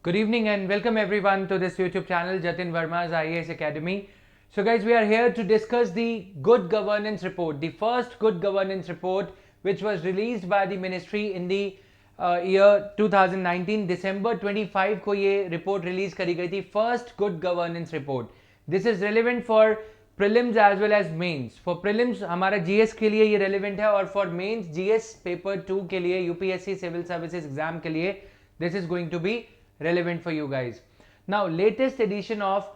Good evening and welcome everyone to this YouTube channel, Jatin Verma's IAS Academy. So guys, we are here to discuss the Good Governance Report, the first Good Governance Report which was released by the ministry in the year 2019. December 25 को ये report release करी गई थी, first Good Governance Report. This is relevant for prelims as well as mains. For prelims हमारा GS के लिए ये relevant है और for mains GS paper 2 के लिए UPSC Civil Services exam के लिए this is going to be relevant for you guys. Now, latest edition of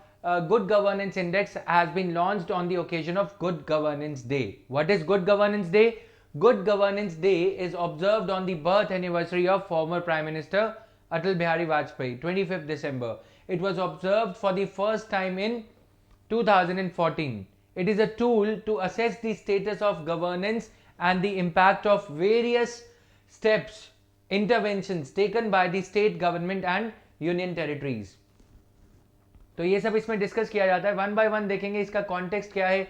Good Governance Index has been launched on the occasion of Good Governance Day. What is Good Governance Day? Good Governance Day is observed on the birth anniversary of former Prime Minister Atal Bihari Vajpayee, 25th December. It was observed for the first time in 2014. It is a tool to assess the status of governance and the impact of various steps, interventions taken by the state government and union territories. तो ये सब इसमें discuss किया जाता है, one by one देखेंगे इसका context क्या है,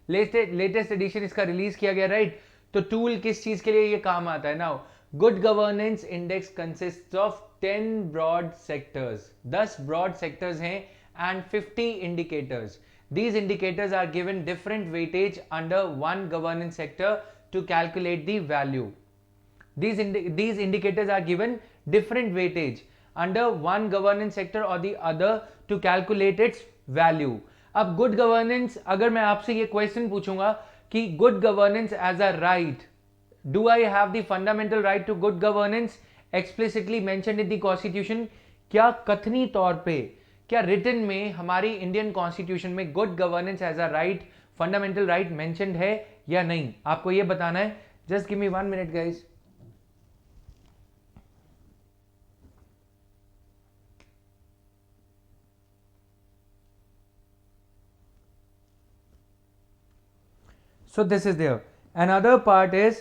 लेटेस्ट एडिशन इसका रिलीज किया गया, राइट? तो टूल किस चीज के लिए ये काम आता है? Now good governance index consists of 10 broad sectors, 10 broad sectors हैं and 50 indicators. These indicators are given different weightage under one governance sector to calculate the value. These indicators are given different weightage under one governance sector or the other to calculate its value. अब good governance, अगर मैं आपसे ये question पूछूंगा कि good governance as a right, do I have the fundamental right to good governance explicitly mentioned in the constitution? क्या कथनी तौर पे, क्या रिटन में हमारी इंडियन कॉन्स्टिट्यूशन में good governance as a right, fundamental right mentioned है या नहीं? आपको ये बताना है. Just give me 1 minute guys. So this is there. Another part is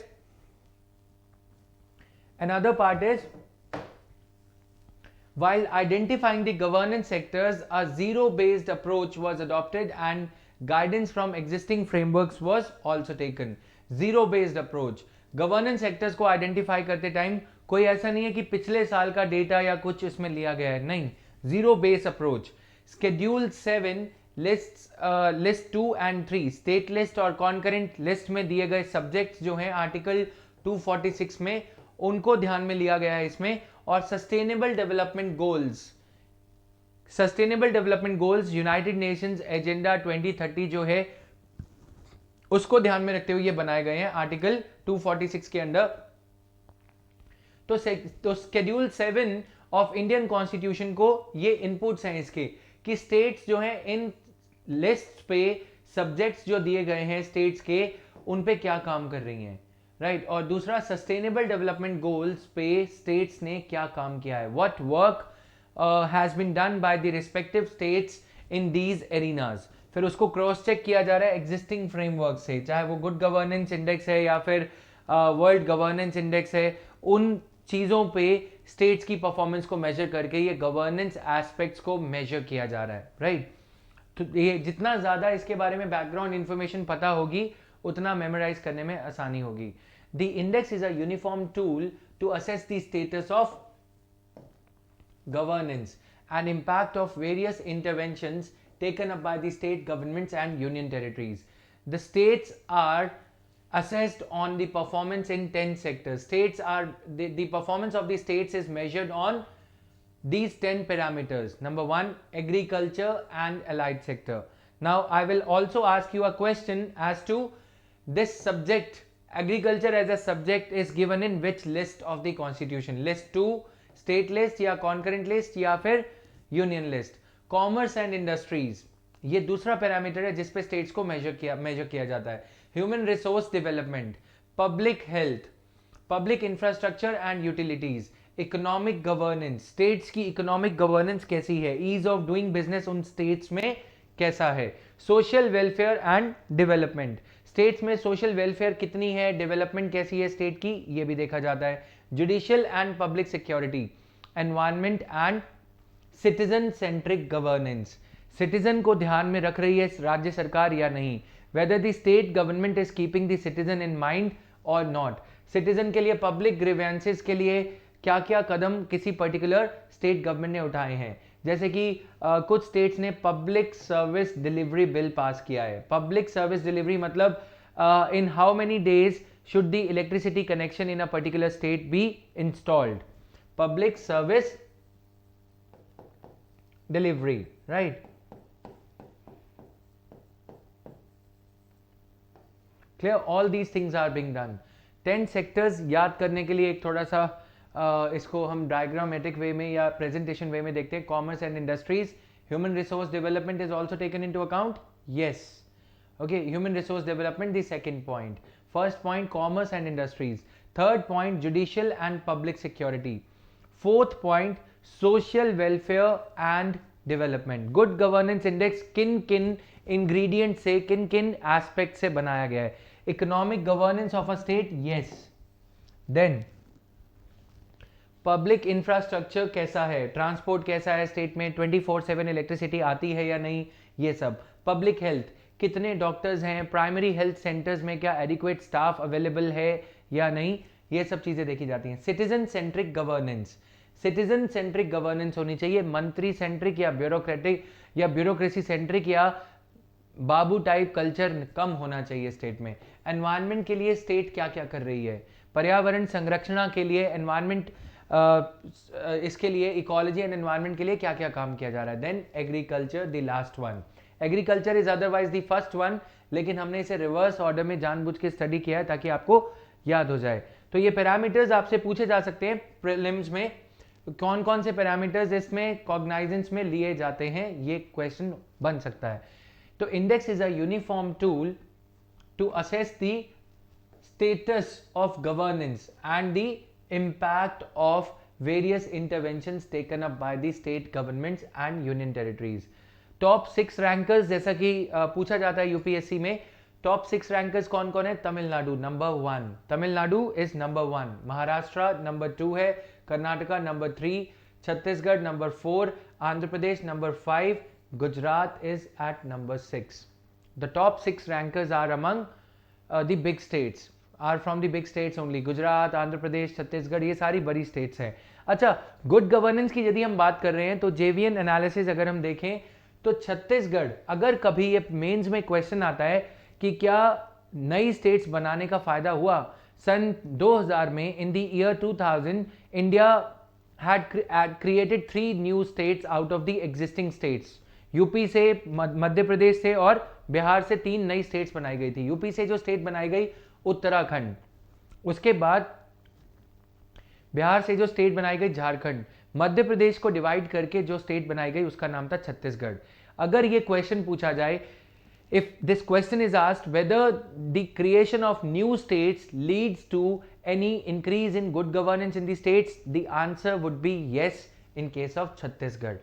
while identifying the governance sectors, a zero-based approach was adopted and guidance from existing frameworks was also taken. Zero-based approach. Governance sectors को identify करते time कोई ऐसा नहीं है कि पिछले साल का डेटा या कुछ इसमें लिया गया है, नहीं. Zero-based approach. Schedule 7 list 2 and 3 state list और कॉन्करेंट लिस्ट में दिए गए सब्जेक्ट्स जो हैं आर्टिकल 246 में, उनको ध्यान में लिया गया है इसमें. और sustainable development goals United Nations agenda 2030 जो है उसको ध्यान में रखते हुए ये बनाए गए हैं आर्टिकल 246 के अंडर. तो स्केड्यूल 7 ऑफ इंडियन कॉन्स्टिट्यूशन को ये इनपुट्स हैं इसके कि स्टेट्स जो हैं इन लिस्ट पे सब्जेक्ट्स जो दिए गए हैं स्टेट्स के, उन पे क्या काम कर रही हैं, राइट? और दूसरा सस्टेनेबल डेवलपमेंट गोल्स पे स्टेट्स ने क्या काम किया है, what work has been done by the respective states in these arenas. फिर उसको क्रॉस चेक किया जा रहा है एग्जिस्टिंग फ्रेमवर्क से, चाहे वो गुड गवर्नेंस इंडेक्स है या फिर वर्ल्ड गवर्नेंस इंडेक्स है. उन चीज़ों पे स्टेट्स की परफॉर्मेंस को मेजर करके ये गवर्नेंस एस्पेक्ट्स को मेजर किया जा रहा है, राइट? तो ये जितना ज़्यादा इसके बारे में बैकग्राउंड इन्फॉर्मेशन पता होगी उतना मेमोराइज करने में आसानी होगी. The index is a uniform tool to assess the status of governance and impact of various interventions taken up by the state governments and union territories. The states are assessed on the performance in 10 sectors. The performance of the states is measured on these 10 parameters. Number 1, agriculture and allied sector. Now I will also ask you a question as to this subject. Agriculture as a subject is given in which list of the constitution? List 2, state list या concurrent list या फिर union list. Commerce and industries ये दूसरा parameter है जिस पे states को major किया जाता है. Human resource development, public health, public infrastructure and utilities, economic governance, states की इकोनॉमिक गवर्नेंस कैसी है, ईज ऑफ डूइंग बिजनेस उन स्टेट्स में कैसा है, social welfare and development, states में सोशल वेलफेयर कितनी है, डेवलपमेंट कैसी है स्टेट की, ये भी देखा जाता है. Judicial and public security, environment and citizen centric governance, citizen को ध्यान में रख रही है राज्य सरकार या नहीं, whether the state government is keeping the citizen in mind और नॉट. सिटीजन के लिए पब्लिक ग्रीवेंसेस के लिए क्या क्या कदम किसी पर्टिकुलर स्टेट गवर्नमेंट ने उठाए हैं। जैसे कि कुछ स्टेट्स ने public service delivery bill pass किया है। पब्लिक सर्विस डिलीवरी मतलब in how many days should the electricity connection in a particular state be installed. Public service delivery, right? Clear? All these things are being done. 10 sectors याद करने के लिए एक थोड़ा सा इसको हम डायग्रामेटिक वे में या प्रेजेंटेशन वे में देखते हैं. Commerce and industries, human resource development is also taken into account. Yes, okay, human resource development, the second point. First point, commerce and industries. Third point, judicial and public security. Fourth point, social welfare and development. Good governance index किन किन ingredient से, किन किन aspect से बनाया गया है. Economic governance of a state, yes. Then public infrastructure कैसा है, ट्रांसपोर्ट कैसा है स्टेट में, 24/7 इलेक्ट्रिसिटी आती है या नहीं, ये सब. पब्लिक हेल्थ, कितने डॉक्टर्स हैं, प्राइमरी हेल्थ सेंटर्स में क्या एडिक्वेट स्टाफ अवेलेबल है या नहीं, ये सब चीज़ें देखी जाती हैं. Citizen centric governance, citizen centric governance होनी चाहिए. मंत्री सेंट्रिक या ब्यूरोक्रेटिक या ब्यूरोक्रेसी सेंट्रिक या बाबू टाइप कल्चर कम होना चाहिए स्टेट में. एनवायरनमेंट के लिए स्टेट क्या क्या कर रही है, पर्यावरण संरक्षण के लिए, एनवायरनमेंट इसके लिए, इकोलॉजी एंड एनवायरनमेंट के लिए क्या क्या काम किया जा रहा है. Then agriculture, the last one. Agriculture is otherwise the first one, लेकिन हमने इसे रिवर्स ऑर्डर में जानबूझ के स्टडी किया है ताकि आपको याद हो जाए. तो ये पैरामीटर्स आपसे पूछे जा सकते हैं प्रीलिम्स में. कौन कौन से पैरामीटर्स इसमें कॉग्नाइजेंस में लिए जाते हैं, ये क्वेश्चन बन सकता है. तो index is a uniform tool to assess the status of governance and the impact of various interventions taken up by the state governments and union territories. Top 6 rankers, जैसा कि पूछा जाता है यूपीएससी में, टॉप 6 रैंकर्स कौन कौन है. Tamil Nadu number 1, Tamil Nadu is number 1, Maharashtra number 2 है, Karnataka number 3, Chhattisgarh number 4, Andhra Pradesh number 5, Gujarat is at number 6. The top 6 rankers are among the big states, are from the big states only. Gujarat, Andhra Pradesh, Chhattisgarh, ये सारी बड़ी स्टेट्स हैं. अच्छा, गुड गवर्नेंस की यदि हम बात कर रहे हैं तो जेवीएन एनालिसिस अगर हम देखें तो छत्तीसगढ़, अगर कभी ये मेंस में क्वेश्चन आता है कि क्या नई स्टेट्स बनाने का फायदा हुआ, सन 2000 में, in the year 2000 India had created 3 new states out of the existing states. UP से, मध्य प्रदेश से और बिहार से 3 नई स्टेट्स बनाई गई थी. यूपी से जो स्टेट बनाई गई उत्तराखंड, उसके बाद बिहार से जो स्टेट बनाई गई झारखंड, मध्य प्रदेश को डिवाइड करके जो स्टेट बनाई गई उसका नाम था छत्तीसगढ़. अगर ये क्वेश्चन पूछा जाए, if this question is asked whether the creation of new states leads to any increase in good governance in the states, the answer would be yes in case of Chhattisgarh.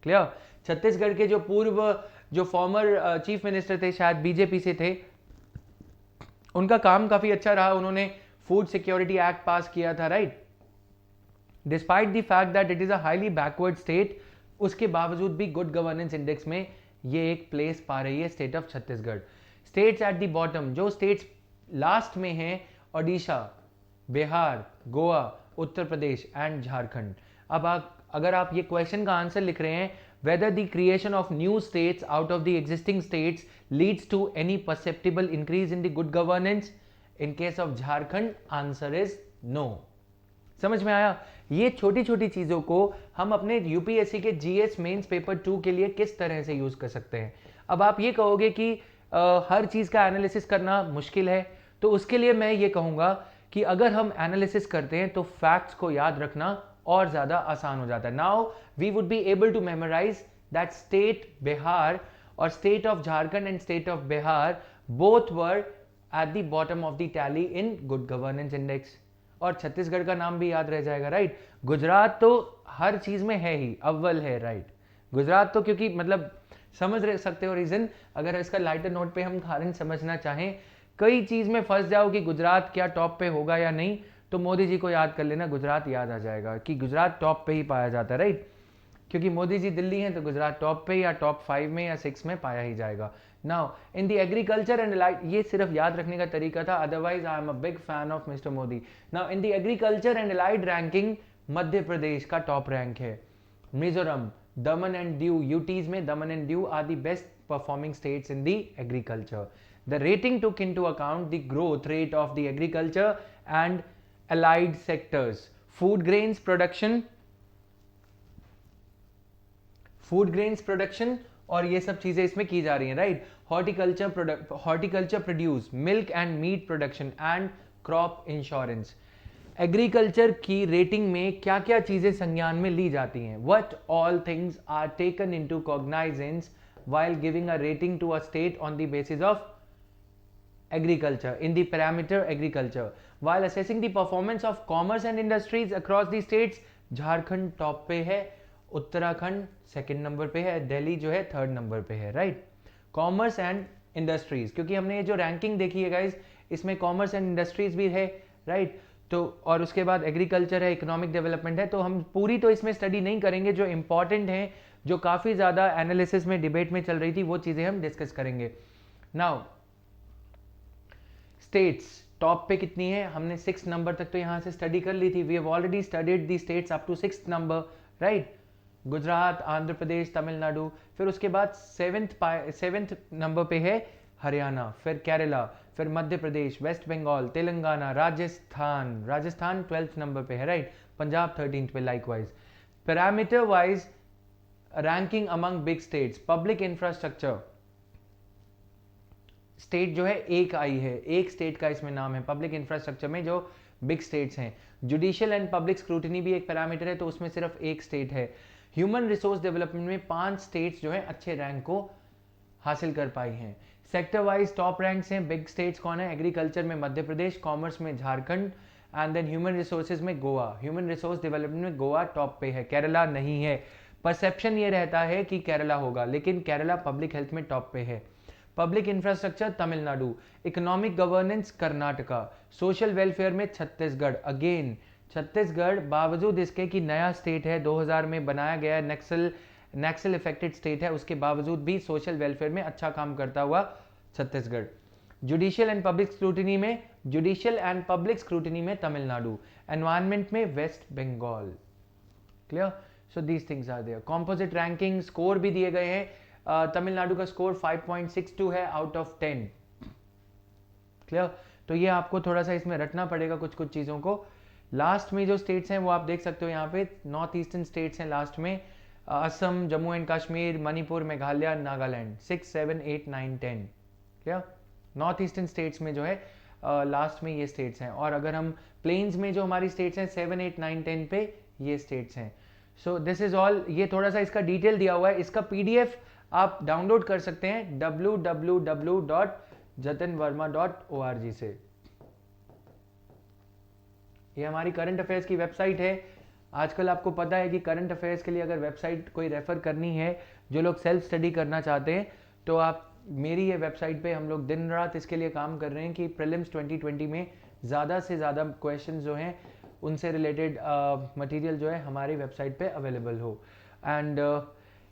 Clear? Chhattisgarh के जो पूर्व, जो former chief minister थे, शायद BJP से थे, उनका काम काफी अच्छा रहा. उन्होंने फूड सिक्योरिटी एक्ट पास किया था, right. Despite the fact that it is a highly backward state, उसके बावजूद भी गुड गवर्नेंस इंडेक्स में ये एक प्लेस पा रही है state of Chhattisgarh. States eight the bottom, जो स्टेट्स लास्ट में हैं, ओडिशा, बिहार, गोवा, उत्तर प्रदेश एंड झारखंड. अब अगर आप ये क्वेश्चन का आंसर लिख रहे हैं, whether the creation of new states out of the existing states leads to any perceptible increase in the good governance, in case of Jharkhand answer is no. समझ में आया? ये छोटी छोटी चीजों को हम अपने यूपीएससी के जीएस मेंस पेपर 2 के लिए किस तरह से यूज कर सकते हैं. अब आप ये कहोगे कि हर चीज का एनालिसिस करना मुश्किल है, तो उसके लिए मैं ये कहूंगा कि अगर हम एनालिसिस करते हैं तो फैक्ट्स को याद रखना और ज्यादा आसान हो जाता है. Now we would be able to memorise that state Bihar और state of Jharkhand and state of Bihar both were at the bottom of the tally in good governance index. और छत्तीसगढ़ का नाम भी याद रह जाएगा, राइट. गुजरात तो हर चीज में है ही, अव्वल है, राइट. गुजरात तो क्योंकि मतलब समझ रह सकते हो रीजन, अगर इसका लाइटर नोट पे हम कारण समझना चाहें, कई चीज में फंस जाओ कि गुजरात क्या टॉप पे होगा या नहीं, तो मोदी जी को याद कर लेना, गुजरात याद आ जाएगा कि गुजरात टॉप पे ही पाया जाता है, राइट. क्योंकि मोदी जी दिल्ली हैं तो गुजरात टॉप पे या टॉप 5 में या 6 में पाया ही जाएगा. Now in the agriculture and allied, ये सिर्फ याद रखने का तरीका था, otherwise I am a big fan of mister Modi. Now in the agriculture and allied ranking Madhya Pradesh का टॉप रैंक है। मिजोरम, दमन एंड दीव, यूटीज में Daman and Diu are the best performing states in the agriculture. The rating took into account the growth rate of the agriculture and allied sectors. Food grains production और ये सब चीजें इसमें की जा रही हैं, right. Horticulture produce, milk and meat production and crop insurance. Agriculture की रेटिंग में क्या क्या चीजें संज्ञान में ली जाती हैं? What all things are taken into cognizance while giving a rating to a state on the basis of agriculture in the parameter agriculture. While assessing the performance of commerce and industries across the states, Jharkhand top पे है, Uttarakhand second number पे है, दिल्ली जो है third number पे है, right. Commerce and industries, क्योंकि हमने ये जो रैंकिंग देखी है गाइज, इसमें कॉमर्स एंड इंडस्ट्रीज भी है, राइट। तो और उसके बाद एग्रीकल्चर है, इकोनॉमिक डेवलपमेंट है। तो हम पूरी तो इसमें स्टडी नहीं करेंगे, जो इंपॉर्टेंट है, जो काफी ज्यादा एनालिसिस में, डिबेट में चल रही थी, वो चीजें हम डिस्कस करेंगे। नाउ स्टेट्स टॉप पे कितनी है? हमने 6 नंबर तक तो यहां से स्टडी कर ली थी। We have already studied the states up to 6th number, right. Gujarat, Andhra Pradesh, Tamil Nadu, फिर उसके बाद 7th नंबर पे है हरियाणा, फिर केरला, फिर Madhya Pradesh, west Bengal, Telangana, Rajasthan 12th number पे है, राइट। पंजाब 13th पे likewise. Parameter wise ranking among big states, public infrastructure state जो है एक आई है, एक स्टेट का इसमें नाम है पब्लिक इंफ्रास्ट्रक्चर में जो बिग स्टेट्स हैं। जुडिशियल एंड पब्लिक स्क्रूटिनी भी एक पैरामीटर है, तो उसमें सिर्फ एक स्टेट है। ह्यूमन रिसोर्स डेवलपमेंट में 5 स्टेट्स जो है अच्छे रैंक को हासिल कर पाई हैं। सेक्टर वाइज टॉप रैंक्स हैं। बिग स्टेट्स कौन है? एग्रीकल्चर में मध्य प्रदेश, कॉमर्स में Jharkhand, and then human resources में गोवा। ह्यूमन रिसोर्स डेवलपमेंट में गोवा टॉप पे है, केरला नहीं है। परसेप्शन ये रहता है कि केरला होगा, लेकिन केरला पब्लिक हेल्थ में टॉप पे है। Public infrastructure Tamil Nadu, economic governance Karnataka, social welfare में छत्तीसगढ़। अगेन छत्तीसगढ़ बावजूद इसके कि नया स्टेट है, 2000 में बनाया गया है, नक्सल इफेक्टेड स्टेट है, उसके बावजूद भी सोशल वेलफेयर में अच्छा काम करता हुआ Chhattisgarh. Judicial and public scrutiny में तमिलनाडु। एनवायरमेंट में west Bengal. Clear? So these things are there. Composite ranking score भी दिए गए हैं। तमिलनाडु का स्कोर 5.62 है आउट ऑफ 10। क्लियर? तो ये आपको थोड़ा सा इसमें रटना पड़ेगा कुछ कुछ चीजों को। लास्ट में जो स्टेट्स हैं वो आप देख सकते हो यहाँ पे, नॉर्थ ईस्टर्न स्टेट्स हैं लास्ट में, Assam, Jammu and Kashmir, Manipur, Meghalaya, Nagaland, 6, 7, 8, 9, 10। Clear? North eastern states में जो है लास्ट में ये स्टेट्स हैं, और अगर हम प्लेन्स में जो हमारी स्टेट्स हैं 7, 8, 9, 10 पे ये स्टेट्स हैं। So this is all. ये थोड़ा सा इसका डिटेल दिया हुआ है, इसका पीडीएफ आप डाउनलोड कर सकते हैं www.jatinverma.org से। ये हमारी करंट अफेयर्स की वेबसाइट है। आजकल आपको पता है कि करंट अफेयर्स के लिए अगर वेबसाइट कोई रेफर करनी है, जो लोग सेल्फ स्टडी करना चाहते हैं, तो आप मेरी ये वेबसाइट पे, हम लोग दिन रात इसके लिए काम कर रहे हैं कि प्रीलिम्स 2020 में ज़्यादा से ज़्यादा क्वेश्चंस जो हैं उनसे रिलेटेड मटेरियल जो है हमारी वेबसाइट पे अवेलेबल हो। एंड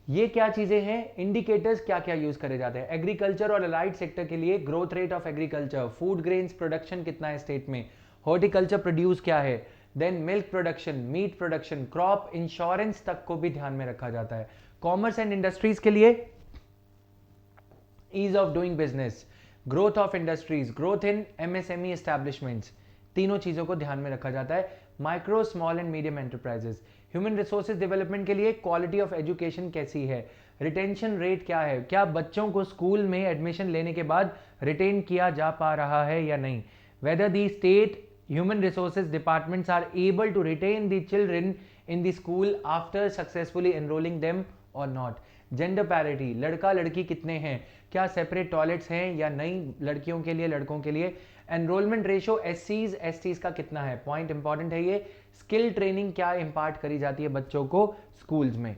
ये क्या चीज़ें हैं, इंडिकेटर्स क्या क्या यूज़ करे जाते हैं एग्रीकल्चर और अलाइड सेक्टर के लिए? Growth rate of agriculture, food grains production कितना है स्टेट में, हॉर्टिकल्चर प्रोड्यूस क्या है, then milk production, meat production, crop insurance तक को भी ध्यान में रखा जाता है। कॉमर्स एंड इंडस्ट्रीज के लिए ease of doing business, growth of industries, growth in MSME establishments, तीनों चीजों को ध्यान में रखा जाता है। Micro, small and medium enterprises. Human resources development के लिए क्वालिटी ऑफ एजुकेशन कैसी है, रिटेंशन रेट क्या है, क्या बच्चों को स्कूल में एडमिशन लेने के बाद रिटेन किया जा पा रहा है या नहीं, weather the state human resources departments are able to retain the children in the school after successfully enrolling them or not. Gender parity, लड़का लड़की कितने हैं, क्या सेपरेट टॉयलेट्स हैं या नहीं लड़कियों के लिए लड़कों के लिए। एनरोलमेंट रेशो एससीज एसटीज का कितना है, पॉइंट इंपॉर्टेंट है ये। स्किल ट्रेनिंग क्या इम्पार्ट करी जाती है बच्चों को स्कूल्स में।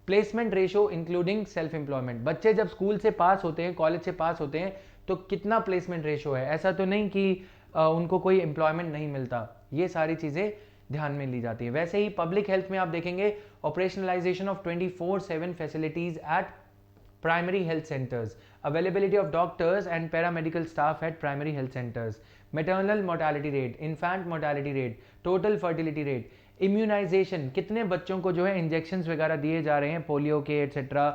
Placement ratio including self employment, बच्चे जब स्कूल से पास होते हैं, कॉलेज से पास होते हैं, तो कितना प्लेसमेंट रेशो है। ऐसा तो नहीं कि उनको कोई एम्प्लॉयमेंट नहीं मिलता, ये सारी चीज़ें ध्यान में ली जाती है। वैसे ही पब्लिक हेल्थ में आप देखेंगे operationalisation of 24/7 facilities at primary health centres, availability of doctors and paramedical staff at primary health centres, maternal mortality rate, infant mortality rate, total fertility rate, immunisation, कितने बच्चों को जो है इंजेक्शंस वगैरह दिए जा रहे हैं, पोलियो के एट्सेट्रा,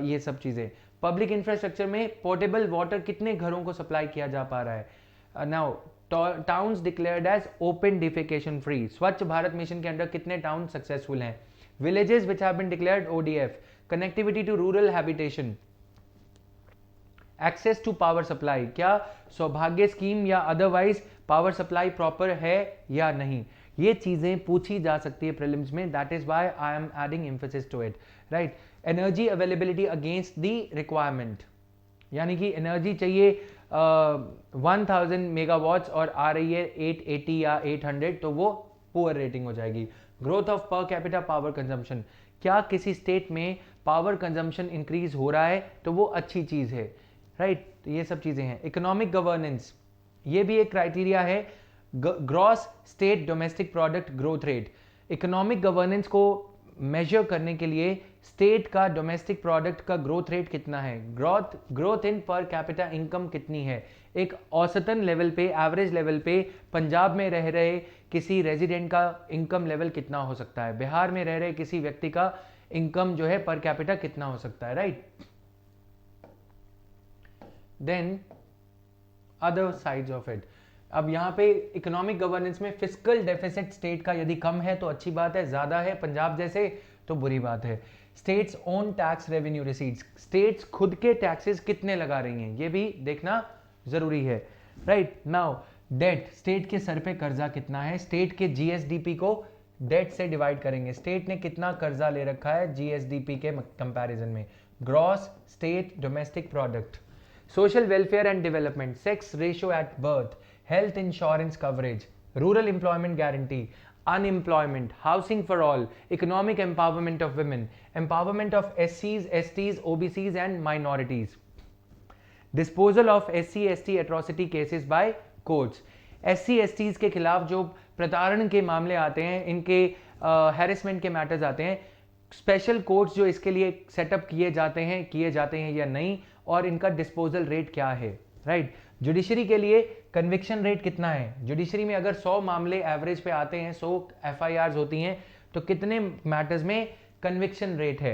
ये सब चीज़ें। पब्लिक इंफ्रास्ट्रक्चर में पोर्टेबल वाटर कितने घरों को सप्लाई किया जा पा रहा है। Now towns declared as open defecation free, Swachh Bharat mission के अंडर कितने टाउन सक्सेसफुल हैं। Villages which have been declared ODF, connectivity to rural habitation, access to power supply, क्या सौभाग्य स्कीम या अदरवाइज पावर सप्लाई प्रॉपर है या नहीं, ये चीजें पूछी जा सकती है प्रीलिम्स में, that is why I am adding emphasis to it, right. Energy availability against the requirement, यानी कि एनर्जी चाहिए 1000 मेगावाट्स और आ रही है 880 या 800, तो वो पुअर रेटिंग हो जाएगी। Growth of per capita power consumption, क्या किसी स्टेट में पावर कंजम्पशन इंक्रीज हो रहा है तो वो अच्छी चीज है, राइट। तो ये सब चीजें हैं। इकोनॉमिक गवर्नेंस, ये भी एक क्राइटेरिया है, gross state domestic product growth rate. Economic governance को मेजर करने के लिए स्टेट का डोमेस्टिक प्रोडक्ट का ग्रोथ रेट कितना है, growth in per capita income कितनी है, एक औसतन लेवल पे, एवरेज लेवल पे पंजाब में रह रहे किसी रेजिडेंट का इनकम लेवल कितना हो सकता है, बिहार में रह रहे किसी व्यक्ति का इनकम जो है पर कैपिटा कितना हो सकता है, right. Then other sides of it, अब यहाँ पे इकोनॉमिक गवर्नेंस में फिस्कल डेफिसिट स्टेट का यदि कम है तो अच्छी बात है, ज्यादा है पंजाब जैसे तो बुरी बात है। States own tax revenue receipts, states खुद के टैक्सेस कितने लगा रही हैं ये भी देखना जरूरी है, राइट। नाउ डेट, स्टेट के सर पे कर्जा कितना है, स्टेट के जीएसडीपी को डेट से डिवाइड करेंगे, स्टेट ने कितना कर्जा ले रखा है जीएसडीपी के कंपैरिजन में, gross state domestic product. Social welfare and development, sex ratio at birth, health insurance coverage, rural employment guarantee, unemployment, housing for all, economic empowerment of women, empowerment of SCs, STs, OBCs and minorities, disposal of SC, ST atrocity cases by courts, SC, STs के खिलाफ जो प्रताड़न के मामले आते हैं, इनके harassment के matters आते हैं, स्पेशल कोर्ट्स जो इसके लिए सेटअप किए जाते हैं या नहीं, और इनका डिस्पोजल रेट क्या है, राइट। जुडिशरी के लिए कन्विक्शन रेट कितना है, जुडिशरी में अगर 100 मामले एवरेज पे आते हैं, 100 एफआईआर्स होती हैं, तो कितने मैटर्स में कन्विक्शन रेट है।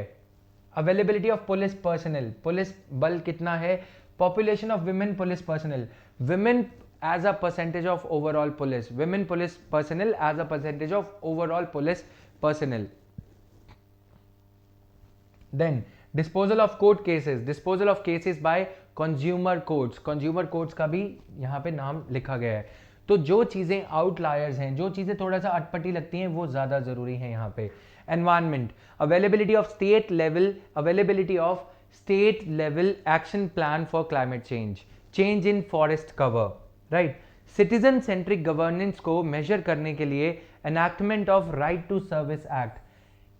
Availability of police personnel, police बल कितना है, population of women police personnel, women as a percentage of overall police, women police personnel as a percentage of overall police personnel. Then disposal of court cases, disposal of cases by consumer courts, consumer courts का भी यहाँ पे नाम लिखा गया है। तो जो चीजें आउटलायर्स हैं, जो चीजें थोड़ा सा अटपटी लगती हैं, वो ज्यादा जरूरी है यहाँ पे। Environment, availability of state level action plan for climate change, change in forest cover, right. Citizen centric governance को मेजर करने के लिए enactment of right to service act,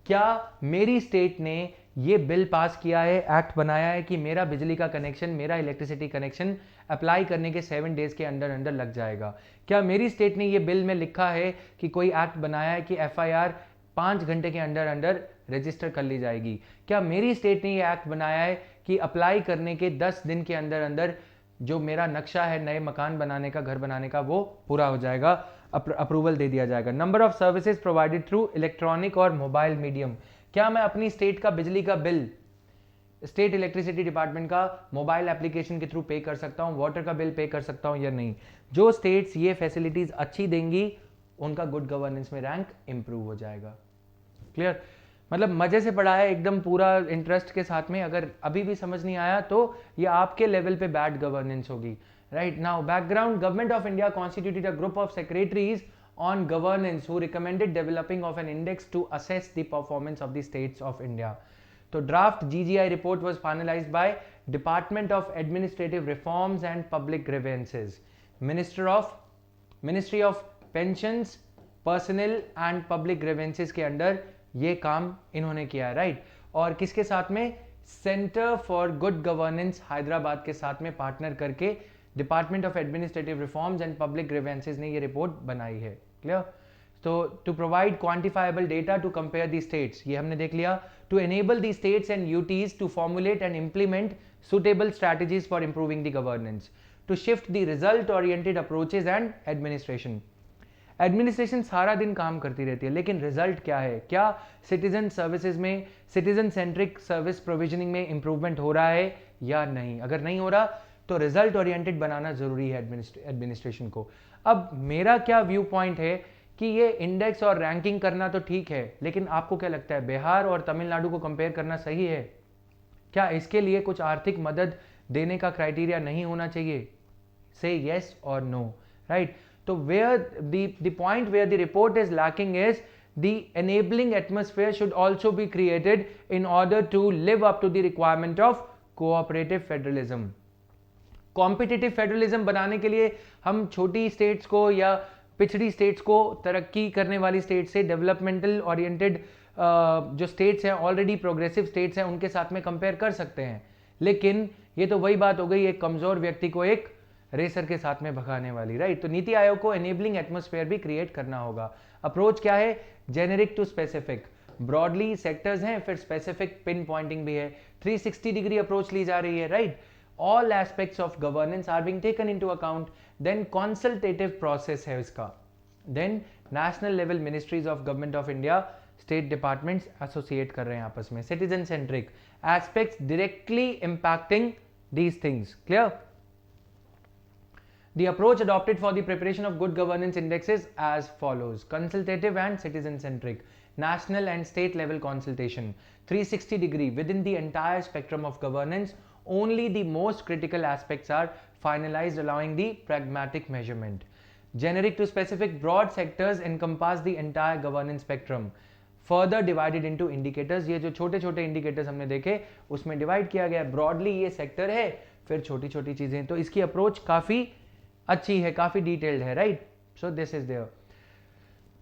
क्या मेरी स्टेट ने ये बिल पास किया है, एक्ट बनाया है कि मेरा बिजली का कनेक्शन, मेरा इलेक्ट्रिसिटी कनेक्शन अप्लाई करने के 7 डेज के अंदर अंदर लग जाएगा। क्या मेरी स्टेट ने ये बिल में लिखा है कि कोई एक्ट बनाया है कि एफआईआर 5 घंटे के अंदर अंदर रजिस्टर कर ली जाएगी। क्या मेरी स्टेट ने ये एक्ट बनाया है कि अप्लाई करने के 10 दिन के अंदर अंदर जो मेरा नक्शा है नए मकान बनाने का, घर बनाने का, वो पूरा हो जाएगा, अप्रूवल दे दिया जाएगा। Number of services provided through electronic और मोबाइल मीडियम, क्या मैं अपनी स्टेट का बिजली का बिल स्टेट इलेक्ट्रिसिटी डिपार्टमेंट का मोबाइल एप्लीकेशन के थ्रू पे कर सकता हूं, वाटर का बिल पे कर सकता हूं या नहीं। जो स्टेट्स ये फैसिलिटीज अच्छी देंगी उनका गुड गवर्नेंस में रैंक इंप्रूव हो जाएगा। क्लियर? मतलब मजे से पढ़ा है एकदम पूरा इंटरेस्ट के साथ में। अगर अभी भी समझ नहीं आया तो ये आपके लेवल पे बैड गवर्नेंस होगी। Right now background, government of India constituted a group of secretaries on governance who recommended developing of an index to assess the performance of the states of India. So draft GGI report was finalized by Department of Administrative Reforms and Public Grievances, Ministry of Pensions, Personnel and Public Grievances के under ये काम इन्होंने किया है। Right और किसके साथ में? Centre for good governance Hyderabad के साथ में पार्टनर करके department of administrative reforms and public grievances ने ये रिपोर्ट बनाई है। क्लियर? तो to provide quantifiable data to compare the states, ये हमने देख लिया। To enable the states and UTs to formulate and implement suitable strategies for improving the governance, to shift the result oriented approaches and administration, administration सारा दिन काम करती रहती है, लेकिन रिजल्ट क्या है? क्या सिटीजन सर्विसेज में, सिटीजन सेंट्रिक सर्विस प्रोविजनिंग में इंप्रूवमेंट हो रहा है या नहीं? अगर नहीं हो रहा तो रिजल्ट ओरिएंटेड बनाना जरूरी है एडमिनिस्ट्रेशन को। अब मेरा क्या व्यू पॉइंट है कि ये इंडेक्स और रैंकिंग करना तो ठीक है, लेकिन आपको क्या लगता है बिहार और तमिलनाडु को कंपेयर करना सही है? क्या इसके लिए कुछ आर्थिक मदद देने का क्राइटेरिया नहीं होना चाहिए? से येस और नो, राइट? तो where the point where the report is lacking is the enabling atmosphere should also be created in order to live up to the requirement of cooperative federalism. Competitive federalism बनाने के लिए हम छोटी states को या पिछड़ी states को तरक्की करने वाली स्टेट से डेवलपमेंटल ओरिएंटेड जो स्टेट्स हैं, ऑलरेडी प्रोग्रेसिव स्टेट्स हैं, उनके साथ में कंपेयर कर सकते हैं। लेकिन ये तो वही बात हो गई, एक कमजोर व्यक्ति को एक रेसर के साथ में भगाने वाली, राइट? तो नीति आयोग को एनेबलिंग एटमॉस्फेयर भी क्रिएट करना होगा। अप्रोच क्या है? Generic to specific. Broadly sectors हैं, फिर स्पेसिफिक पिन पॉइंटिंग भी है। 360 डिग्री अप्रोच ली जा रही है, right? All aspects of governance are being taken into account. Then consultative process है इसका. Then national level ministries of government of India, state departments associate कर रहे हैं आपस में. Citizen centric aspects directly impacting these things. Clear? The approach adopted for the preparation of good governance index is as follows: consultative and citizen centric, national and state level consultation, 360 degree within the entire spectrum of governance. Only the most critical aspects are finalized, allowing the pragmatic measurement. Generic to specific, broad sectors encompass the entire governance spectrum, further divided into indicators. ये जो छोटे छोटे indicators हमने देखे उसमें divide किया गया। broadly ये sector है, फिर छोटी छोटी चीजें। तो इसकी approach काफी अच्छी है, काफी detailed है, right? So this is there.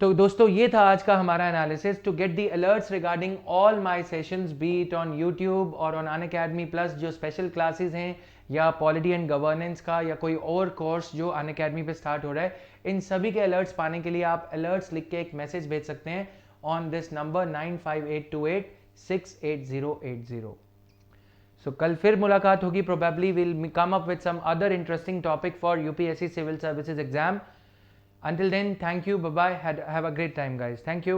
तो दोस्तों ये था आज का हमारा analysis. To get the alerts regarding all my sessions, be it on YouTube और ऑन अनअकैडमी प्लस, जो स्पेशल क्लासेस हैं या पॉलिटी एंड गवर्नेंस का या कोई और कोर्स जो अनअकैडमी पे स्टार्ट हो रहा है, इन सभी के अलर्ट्स पाने के लिए आप अलर्ट्स लिख के एक मैसेज भेज सकते हैं ऑन दिस नंबर 9582868080। सो कल फिर मुलाकात होगी, probably will come up with some other interesting topic for UPSC civil services exam. Until then, thank you, bye bye, have a great time guys, thank you.